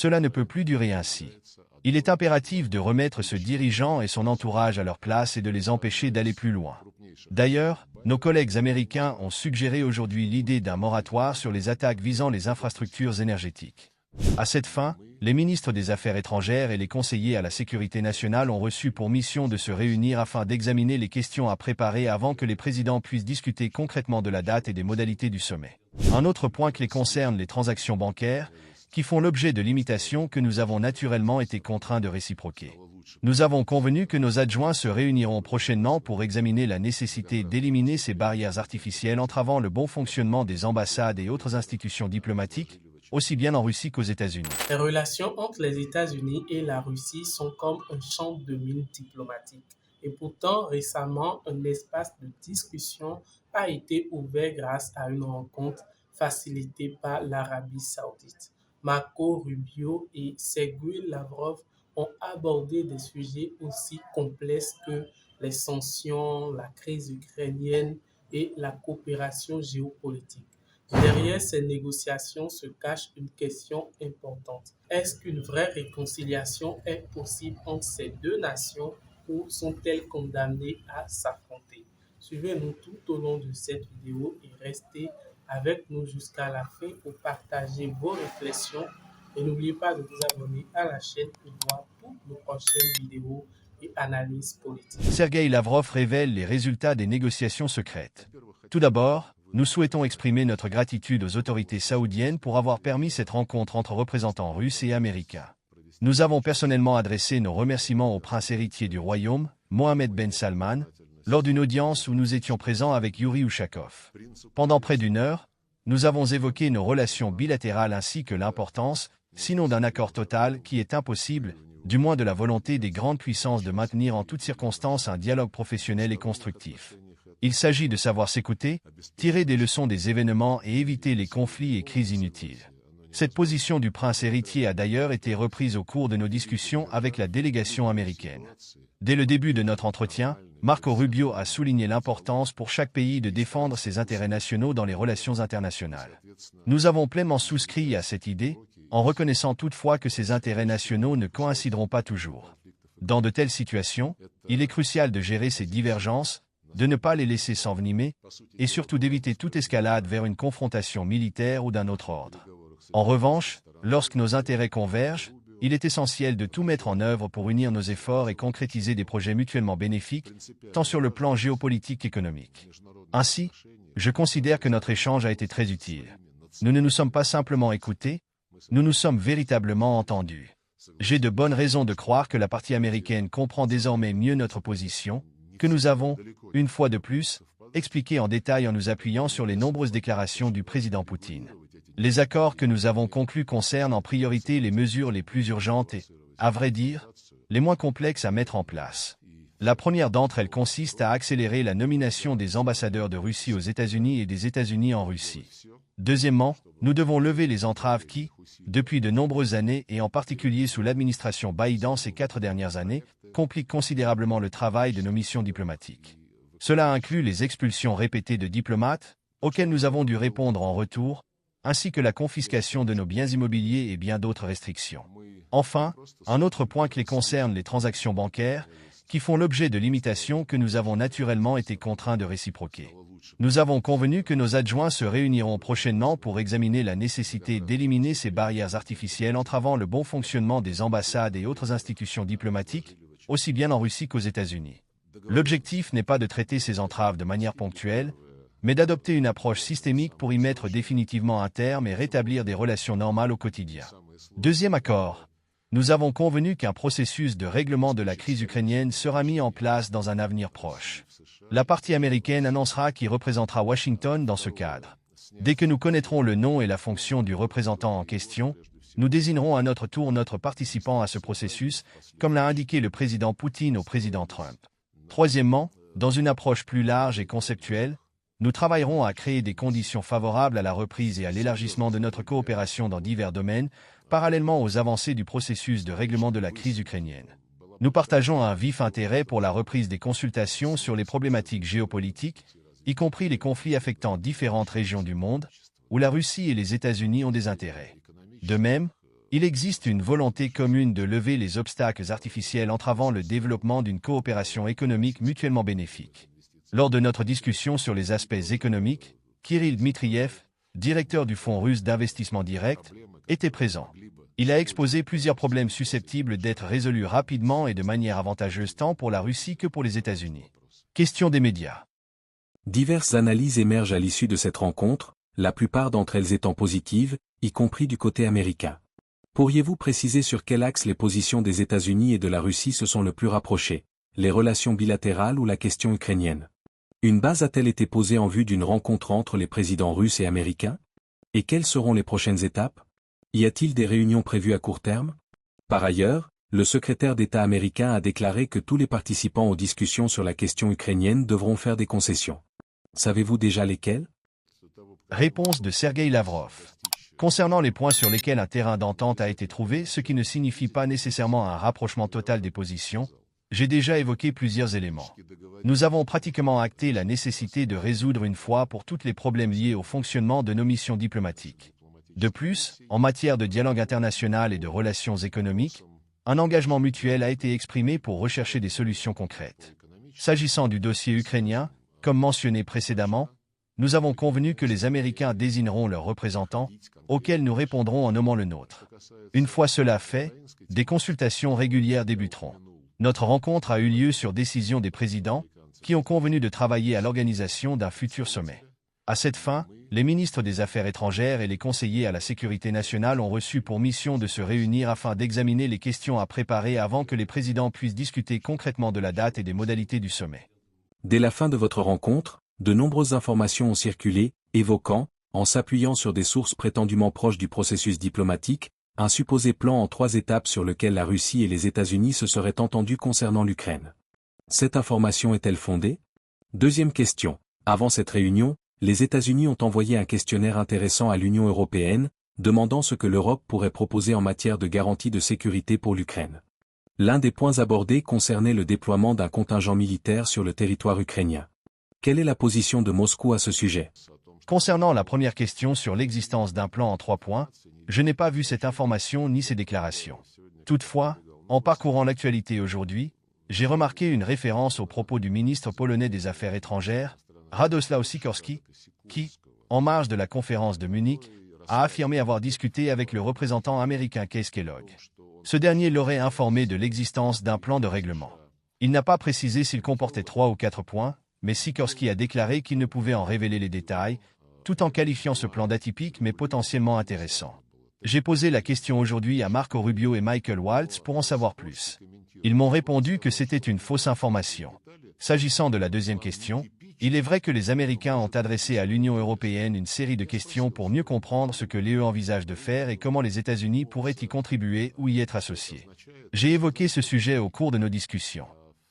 Cela ne peut plus durer ainsi. Il est impératif de remettre ce dirigeant et son entourage à leur place et de les empêcher d'aller plus loin. D'ailleurs, nos collègues américains ont suggéré aujourd'hui l'idée d'un moratoire sur les attaques visant les infrastructures énergétiques. À cette fin, les ministres des Affaires étrangères et les conseillers à la sécurité nationale ont reçu pour mission de se réunir afin d'examiner les questions à préparer avant que les présidents puissent discuter concrètement de la date et des modalités du sommet. Un autre point clé concerne les transactions bancaires, qui font l'objet de limitations que nous avons naturellement été contraints de réciproquer. Nous avons convenu que nos adjoints se réuniront prochainement pour examiner la nécessité d'éliminer ces barrières artificielles entravant le bon fonctionnement des ambassades et autres institutions diplomatiques, aussi bien en Russie qu'aux États-Unis. Les relations entre les États-Unis et la Russie sont comme un champ de mines diplomatique. Et pourtant, récemment, un espace de discussion a été ouvert grâce à une rencontre facilitée par l'Arabie saoudite. Marco Rubio et Sergueï Lavrov ont abordé des sujets aussi complexes que les sanctions, la crise ukrainienne et la coopération géopolitique. Derrière ces négociations se cache une question importante. Est-ce qu'une vraie réconciliation est possible entre ces deux nations ou sont-elles condamnées à s'affronter? Suivez-nous tout au long de cette vidéo et restez avec nous jusqu'à la fin pour partager vos réflexions. Et n'oubliez pas de vous abonner à la chaîne pour voir toutes nos prochaines vidéos et analyses politiques. Sergueï Lavrov révèle les résultats des négociations secrètes. Tout d'abord, nous souhaitons exprimer notre gratitude aux autorités saoudiennes pour avoir permis cette rencontre entre représentants russes et américains. Nous avons personnellement adressé nos remerciements au prince héritier du royaume, Mohammed Ben Salman, lors d'une audience où nous étions présents avec Yuri Ushakov. Pendant près d'une heure, nous avons évoqué nos relations bilatérales ainsi que l'importance, sinon d'un accord total qui est impossible, du moins de la volonté des grandes puissances de maintenir en toutes circonstances un dialogue professionnel et constructif. Il s'agit de savoir s'écouter, tirer des leçons des événements et éviter les conflits et crises inutiles. Cette position du prince héritier a d'ailleurs été reprise au cours de nos discussions avec la délégation américaine. Dès le début de notre entretien, Marco Rubio a souligné l'importance pour chaque pays de défendre ses intérêts nationaux dans les relations internationales. Nous avons pleinement souscrit à cette idée, en reconnaissant toutefois que ces intérêts nationaux ne coïncideront pas toujours. Dans de telles situations, il est crucial de gérer ces divergences, de ne pas les laisser s'envenimer, et surtout d'éviter toute escalade vers une confrontation militaire ou d'un autre ordre. En revanche, lorsque nos intérêts convergent, il est essentiel de tout mettre en œuvre pour unir nos efforts et concrétiser des projets mutuellement bénéfiques, tant sur le plan géopolitique qu'économique. Ainsi, je considère que notre échange a été très utile. Nous ne nous sommes pas simplement écoutés, nous nous sommes véritablement entendus. J'ai de bonnes raisons de croire que la partie américaine comprend désormais mieux notre position, que nous avons, une fois de plus, expliqué en détail en nous appuyant sur les nombreuses déclarations du président Poutine. Les accords que nous avons conclus concernent en priorité les mesures les plus urgentes et, à vrai dire, les moins complexes à mettre en place. La première d'entre elles consiste à accélérer la nomination des ambassadeurs de Russie aux États-Unis et des États-Unis en Russie. Deuxièmement, nous devons lever les entraves qui, depuis de nombreuses années et en particulier sous l'administration Biden ces 4 dernières années, compliquent considérablement le travail de nos missions diplomatiques. Cela inclut les expulsions répétées de diplomates, auxquelles nous avons dû répondre en retour, ainsi que la confiscation de nos biens immobiliers et bien d'autres restrictions. Enfin, un autre point clé concerne les transactions bancaires, qui font l'objet de limitations que nous avons naturellement été contraints de réciproquer. Nous avons convenu que nos adjoints se réuniront prochainement pour examiner la nécessité d'éliminer ces barrières artificielles entravant le bon fonctionnement des ambassades et autres institutions diplomatiques, aussi bien en Russie qu'aux États-Unis. L'objectif n'est pas de traiter ces entraves de manière ponctuelle, mais d'adopter une approche systémique pour y mettre définitivement un terme et rétablir des relations normales au quotidien. Deuxième accord. Nous avons convenu qu'un processus de règlement de la crise ukrainienne sera mis en place dans un avenir proche. La partie américaine annoncera qui représentera Washington dans ce cadre. Dès que nous connaîtrons le nom et la fonction du représentant en question, nous désignerons à notre tour notre participant à ce processus, comme l'a indiqué le président Poutine au président Trump. Troisièmement, dans une approche plus large et conceptuelle, nous travaillerons à créer des conditions favorables à la reprise et à l'élargissement de notre coopération dans divers domaines, parallèlement aux avancées du processus de règlement de la crise ukrainienne. Nous partageons un vif intérêt pour la reprise des consultations sur les problématiques géopolitiques, y compris les conflits affectant différentes régions du monde, où la Russie et les États-Unis ont des intérêts. De même, Il existe une volonté commune de lever les obstacles artificiels entravant le développement d'une coopération économique mutuellement bénéfique. Lors de notre discussion sur les aspects économiques, Kirill Dmitriev, directeur du Fonds russe d'investissement direct, était présent. Il a exposé plusieurs problèmes susceptibles d'être résolus rapidement et de manière avantageuse tant pour la Russie que pour les États-Unis. Question des médias. Diverses analyses émergent à l'issue de cette rencontre, la plupart d'entre elles étant positives, y compris du côté américain. Pourriez-vous préciser sur quel axe les positions des États-Unis et de la Russie se sont le plus rapprochées, les relations bilatérales ou la question ukrainienne? Une base a-t-elle été posée en vue d'une rencontre entre les présidents russes et américains? Et quelles seront les prochaines étapes? Y a-t-il des réunions prévues à court terme? Par ailleurs, le secrétaire d'État américain a déclaré que tous les participants aux discussions sur la question ukrainienne devront faire des concessions. Savez-vous déjà lesquelles? Réponse de Sergueï Lavrov. Concernant les points sur lesquels un terrain d'entente a été trouvé, ce qui ne signifie pas nécessairement un rapprochement total des positions, j'ai déjà évoqué plusieurs éléments. Nous avons pratiquement acté la nécessité de résoudre une fois pour toutes les problèmes liés au fonctionnement de nos missions diplomatiques. De plus, en matière de dialogue international et de relations économiques, un engagement mutuel a été exprimé pour rechercher des solutions concrètes. S'agissant du dossier ukrainien, comme mentionné précédemment, nous avons convenu que les Américains désigneront leurs représentants, auxquels nous répondrons en nommant le nôtre. Une fois cela fait, des consultations régulières débuteront. Notre rencontre a eu lieu sur décision des présidents, qui ont convenu de travailler à l'organisation d'un futur sommet. À cette fin, les ministres des Affaires étrangères et les conseillers à la sécurité nationale ont reçu pour mission de se réunir afin d'examiner les questions à préparer avant que les présidents puissent discuter concrètement de la date et des modalités du sommet. Dès la fin de votre rencontre, de nombreuses informations ont circulé, évoquant, en s'appuyant sur des sources prétendument proches du processus diplomatique, un supposé plan en 3 étapes sur lequel la Russie et les États-Unis se seraient entendus concernant l'Ukraine. Cette information est-elle fondée? Deuxième question. Avant cette réunion, les États-Unis ont envoyé un questionnaire intéressant à l'Union européenne, demandant ce que l'Europe pourrait proposer en matière de garantie de sécurité pour l'Ukraine. L'un des points abordés concernait le déploiement d'un contingent militaire sur le territoire ukrainien. Quelle est la position de Moscou à ce sujet? Concernant la première question sur l'existence d'un plan en 3 points, je n'ai pas vu cette information ni ces déclarations. Toutefois, en parcourant l'actualité aujourd'hui, j'ai remarqué une référence aux propos du ministre polonais des Affaires étrangères, Radosław Sikorski, qui, en marge de la conférence de Munich, a affirmé avoir discuté avec le représentant américain Keith Kellogg. Ce dernier l'aurait informé de l'existence d'un plan de règlement. Il n'a pas précisé s'il comportait 3 ou 4 points, mais Sikorski a déclaré qu'il ne pouvait en révéler les détails, tout en qualifiant ce plan d'atypique mais potentiellement intéressant. J'ai posé la question aujourd'hui à Marco Rubio et Michael Waltz pour en savoir plus. Ils m'ont répondu que c'était une fausse information. S'agissant de la deuxième question, il est vrai que les Américains ont adressé à l'Union européenne une série de questions pour mieux comprendre ce que l'UE envisage de faire et comment les États-Unis pourraient y contribuer ou y être associés. J'ai évoqué ce sujet au cours de nos discussions.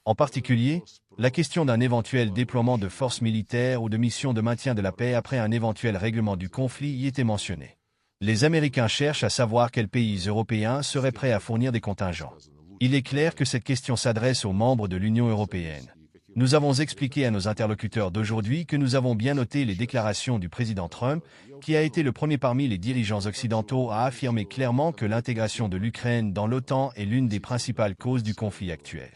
En particulier, la question d'un éventuel déploiement de forces militaires ou de missions de maintien de la paix après un éventuel règlement du conflit y était mentionnée. Les Américains cherchent à savoir quels pays européens seraient prêts à fournir des contingents. Il est clair que cette question s'adresse aux membres de l'Union européenne. Nous avons expliqué à nos interlocuteurs d'aujourd'hui que nous avons bien noté les déclarations du président Trump, qui a été le premier parmi les dirigeants occidentaux à affirmer clairement que l'intégration de l'Ukraine dans l'OTAN est l'une des principales causes du conflit actuel.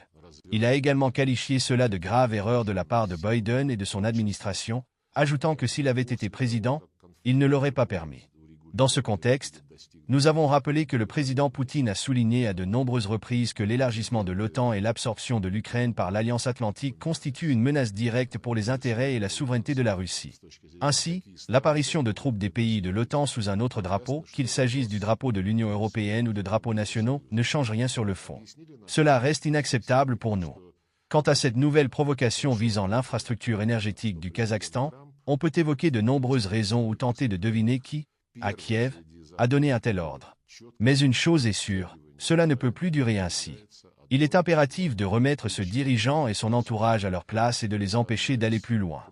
Il a également qualifié cela de grave erreur de la part de Biden et de son administration, ajoutant que s'il avait été président, il ne l'aurait pas permis. Dans ce contexte, nous avons rappelé que le président Poutine a souligné à de nombreuses reprises que l'élargissement de l'OTAN et l'absorption de l'Ukraine par l'Alliance Atlantique constituent une menace directe pour les intérêts et la souveraineté de la Russie. Ainsi, l'apparition de troupes des pays de l'OTAN sous un autre drapeau, qu'il s'agisse du drapeau de l'Union européenne ou de drapeaux nationaux, ne change rien sur le fond. Cela reste inacceptable pour nous. Quant à cette nouvelle provocation visant l'infrastructure énergétique du Kazakhstan, on peut évoquer de nombreuses raisons ou tenter de deviner qui, à Kiev, a donné un tel ordre. Mais une chose est sûre, cela ne peut plus durer ainsi. Il est impératif de remettre ce dirigeant et son entourage à leur place et de les empêcher d'aller plus loin.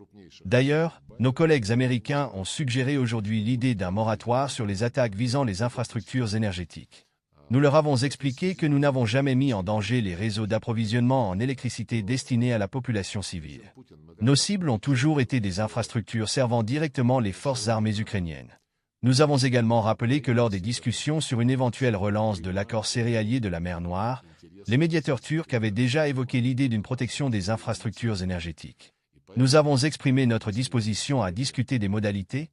D'ailleurs, nos collègues américains ont suggéré aujourd'hui l'idée d'un moratoire sur les attaques visant les infrastructures énergétiques. Nous leur avons expliqué que nous n'avons jamais mis en danger les réseaux d'approvisionnement en électricité destinés à la population civile. Nos cibles ont toujours été des infrastructures servant directement les forces armées ukrainiennes. Nous avons également rappelé que lors des discussions sur une éventuelle relance de l'accord céréalier de la mer Noire, les médiateurs turcs avaient déjà évoqué l'idée d'une protection des infrastructures énergétiques. Nous avons exprimé notre disposition à discuter des modalités,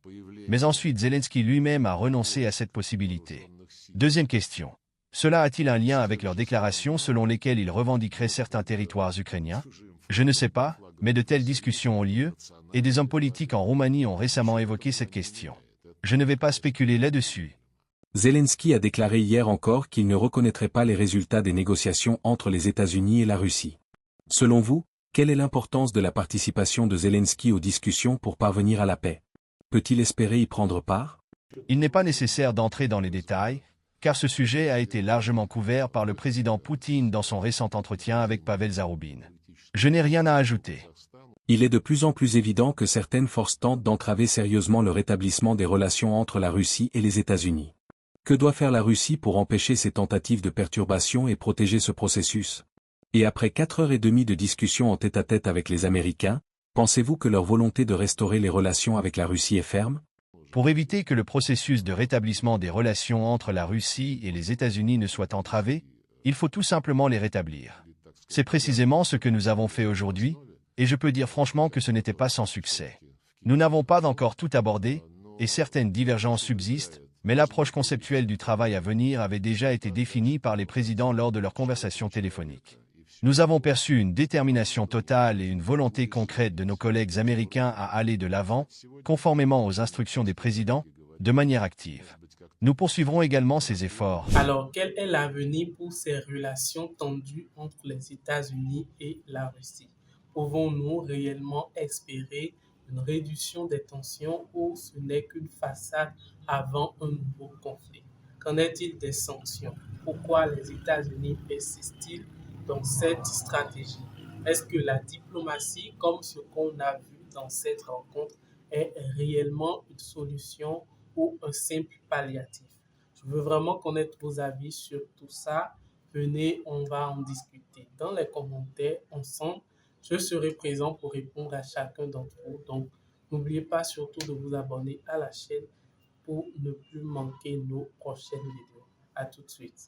mais ensuite Zelensky lui-même a renoncé à cette possibilité. Deuxième question. Cela a-t-il un lien avec leurs déclarations selon lesquelles ils revendiqueraient certains territoires ukrainiens? Je ne sais pas, mais de telles discussions ont lieu, et des hommes politiques en Roumanie ont récemment évoqué cette question. Je ne vais pas spéculer là-dessus. Zelensky a déclaré hier encore qu'il ne reconnaîtrait pas les résultats des négociations entre les États-Unis et la Russie. Selon vous, quelle est l'importance de la participation de Zelensky aux discussions pour parvenir à la paix? Peut-il espérer y prendre part? Il n'est pas nécessaire d'entrer dans les détails, car ce sujet a été largement couvert par le président Poutine dans son récent entretien avec Pavel Zarubin. Je n'ai rien à ajouter. Il est de plus en plus évident que certaines forces tentent d'entraver sérieusement le rétablissement des relations entre la Russie et les États-Unis. Que doit faire la Russie pour empêcher ces tentatives de perturbation et protéger ce processus? Et après 4 heures et demie de discussion en tête-à-tête avec les Américains, pensez-vous que leur volonté de restaurer les relations avec la Russie est ferme? Pour éviter que le processus de rétablissement des relations entre la Russie et les États-Unis ne soit entravé, il faut tout simplement les rétablir. C'est précisément ce que nous avons fait aujourd'hui, et je peux dire franchement que ce n'était pas sans succès. Nous n'avons pas encore tout abordé, et certaines divergences subsistent, mais l'approche conceptuelle du travail à venir avait déjà été définie par les présidents lors de leurs conversations téléphoniques. Nous avons perçu une détermination totale et une volonté concrète de nos collègues américains à aller de l'avant, conformément aux instructions des présidents, de manière active. Nous poursuivrons également ces efforts. Alors, quel est l'avenir pour ces relations tendues entre les États-Unis et la Russie? Pouvons-nous réellement espérer une réduction des tensions ou ce n'est qu'une façade avant un nouveau conflit? Qu'en est-il des sanctions? Pourquoi les États-Unis persistent-ils dans cette stratégie? Est-ce que la diplomatie, comme ce qu'on a vu dans cette rencontre, est réellement une solution ou un simple palliatif? Je veux vraiment connaître vos avis sur tout ça. Venez, on va en discuter dans les commentaires ensemble. Je serai présent pour répondre à chacun d'entre vous. Donc, n'oubliez pas surtout de vous abonner à la chaîne pour ne plus manquer nos prochaines vidéos. À tout de suite.